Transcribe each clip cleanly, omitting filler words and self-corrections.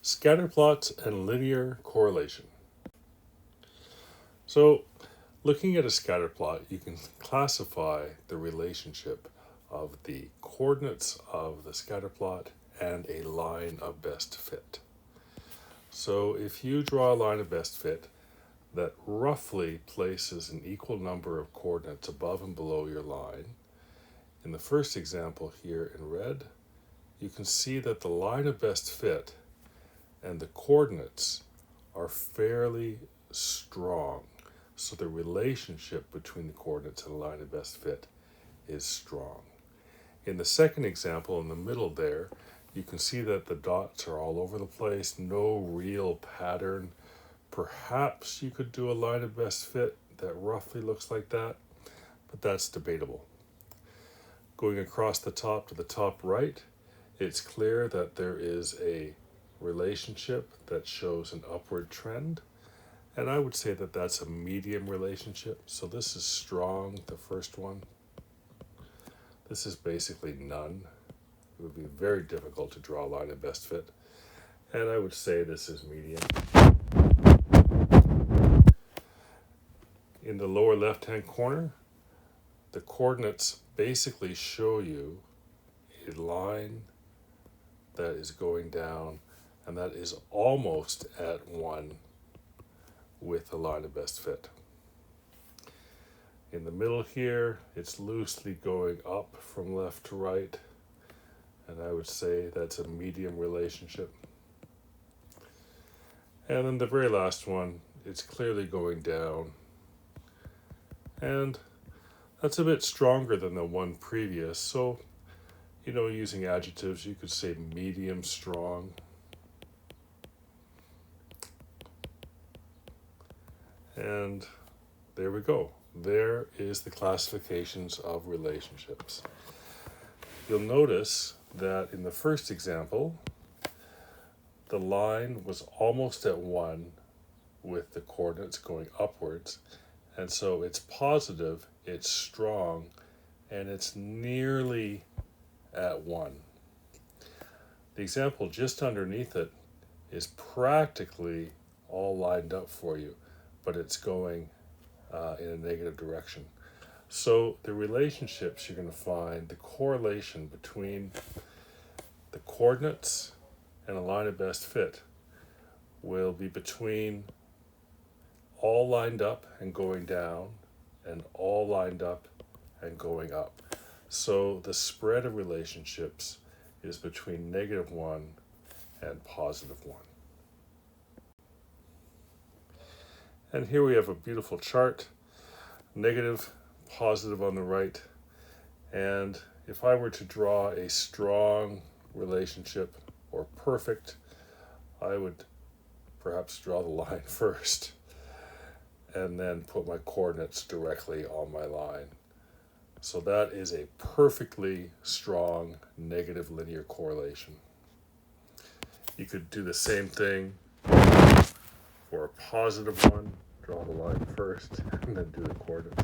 Scatterplots and linear correlation. So, looking at a scatterplot, you can classify the relationship of the coordinates of the scatterplot and a line of best fit. So, if you draw a line of best fit that roughly places an equal number of coordinates above and below your line, in the first example here in red, you can see that the line of best fit and the coordinates are fairly strong. So the relationship between the coordinates and the line of best fit is strong. In the second example, in the middle there, you can see that the dots are all over the place, no real pattern. Perhaps you could do a line of best fit that roughly looks like that, but that's debatable. Going across the top to the top right, it's clear that there is a relationship that shows an upward trend, and I would say that that's a medium relationship. So this is strong, the first one. This is basically none. It would be very difficult to draw a line of best fit, and I would say this is medium. In the lower left-hand corner, the coordinates basically show you a line that is going down, and that is almost at 1 with the line of best fit. In the middle here, it's loosely going up from left to right, and I would say that's a medium relationship. And then the very last one, it's clearly going down, and that's a bit stronger than the one previous. So, using adjectives, you could say medium strong. And there we go. There is the classifications of relationships. You'll notice that in the first example, the line was almost at 1 with the coordinates going upwards. And so it's positive, it's strong, and it's nearly at 1. The example just underneath it is practically all lined up for you, but it's going in a negative direction. So the relationships you're going to find, the correlation between the coordinates and a line of best fit will be between all lined up and going down and all lined up and going up. So the spread of relationships is between -1 and +1. And here we have a beautiful chart, negative, positive on the right. And if I were to draw a strong relationship or perfect, I would perhaps draw the line first and then put my coordinates directly on my line. So that is a perfectly strong negative linear correlation. You could do the same thing for a positive one, draw the line first, and then do the coordinates.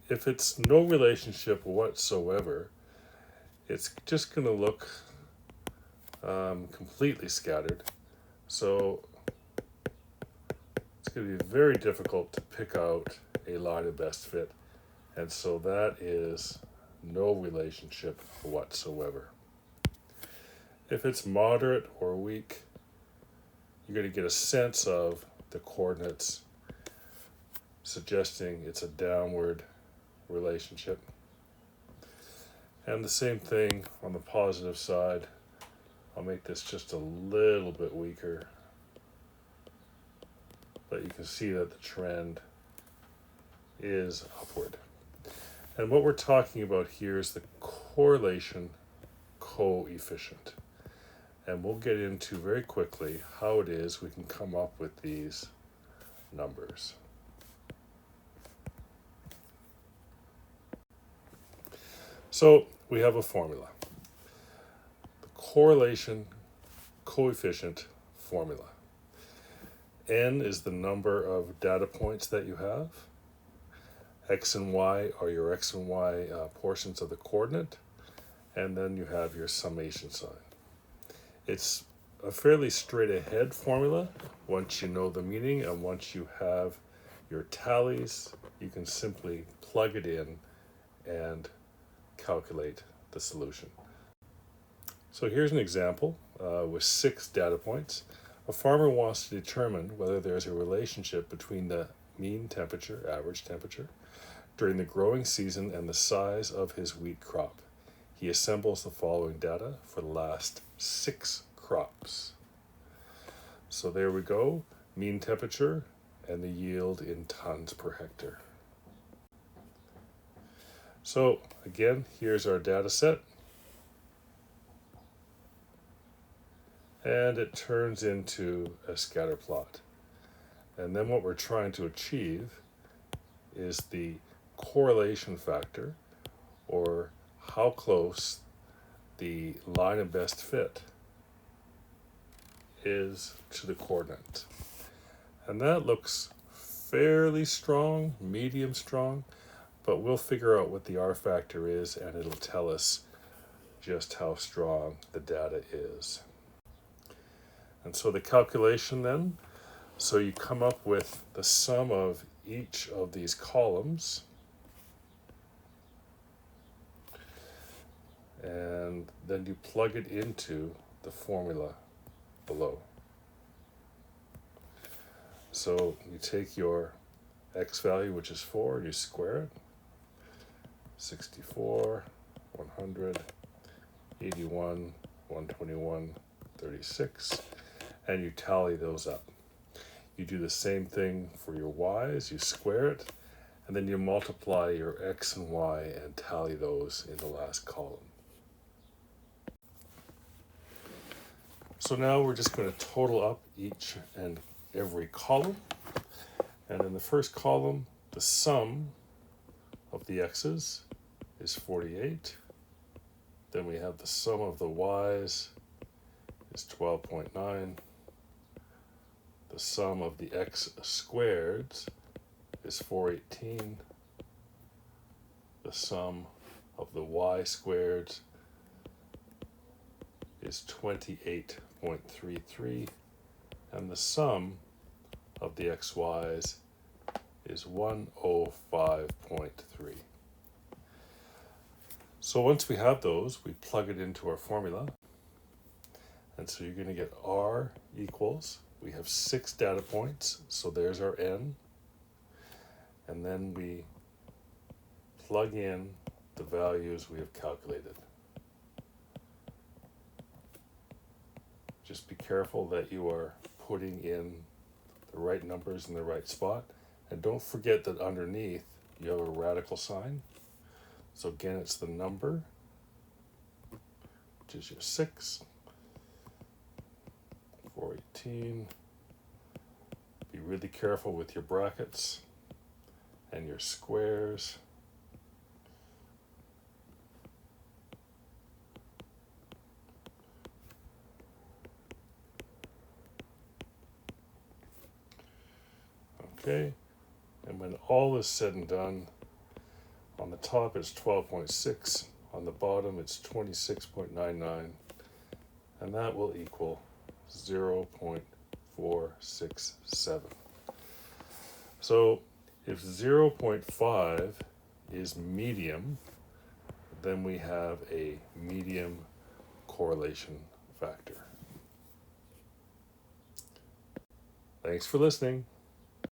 If it's no relationship whatsoever, it's just going to look completely scattered. So it's going to be very difficult to pick out a line of best fit. And so that is no relationship whatsoever. If it's moderate or weak, you're going to get a sense of the coordinates suggesting it's a downward relationship. And the same thing on the positive side. I'll make this just a little bit weaker, but you can see that the trend is upward. And what we're talking about here is the correlation coefficient. And we'll get into very quickly how it is we can come up with these numbers. So we have a formula. The correlation coefficient formula. N is the number of data points that you have. X and Y are your X and Y portions of the coordinate. And then you have your summation sign. It's a fairly straight ahead formula. Once you know the meaning and once you have your tallies, you can simply plug it in and calculate the solution. So here's an example with 6 data points. A farmer wants to determine whether there's a relationship between the mean temperature, average temperature, during the growing season and the size of his wheat crop. He assembles the following data for the last 6 crops. So there we go, mean temperature and the yield in tons per hectare. So again, here's our data set. And it turns into a scatter plot. And then what we're trying to achieve is the correlation factor, or how close the line of best fit is to the coordinate. And that looks fairly strong, medium strong, but we'll figure out what the R factor is and it'll tell us just how strong the data is. And so the calculation then, so you come up with the sum of each of these columns, and then you plug it into the formula below. So you take your x value, which is 4, and you square it. 64, 100, 81, 121, 36, and you tally those up. You do the same thing for your y's, you square it, and then you multiply your x and y and tally those in the last column. So now we're just going to total up each and every column. And in the first column, the sum of the x's is 48. Then we have the sum of the y's is 12.9. The sum of the x squareds is 418. The sum of the y squareds is 28.33. And the sum of the xy's is 105.3. So once we have those, we plug it into our formula. And so you're going to get R equals, we have 6 data points, so there's our N. And then we plug in the values we have calculated. Just be careful that you are putting in the right numbers in the right spot. And don't forget that underneath you have a radical sign. So again, it's the number, which is your 6, 418. Be really careful with your brackets and your squares. Okay, and when all is said and done, on the top it's 12.6, on the bottom it's 26.99, and that will equal 0.467. So if 0.5 is medium, then we have a medium correlation factor. Thanks for listening.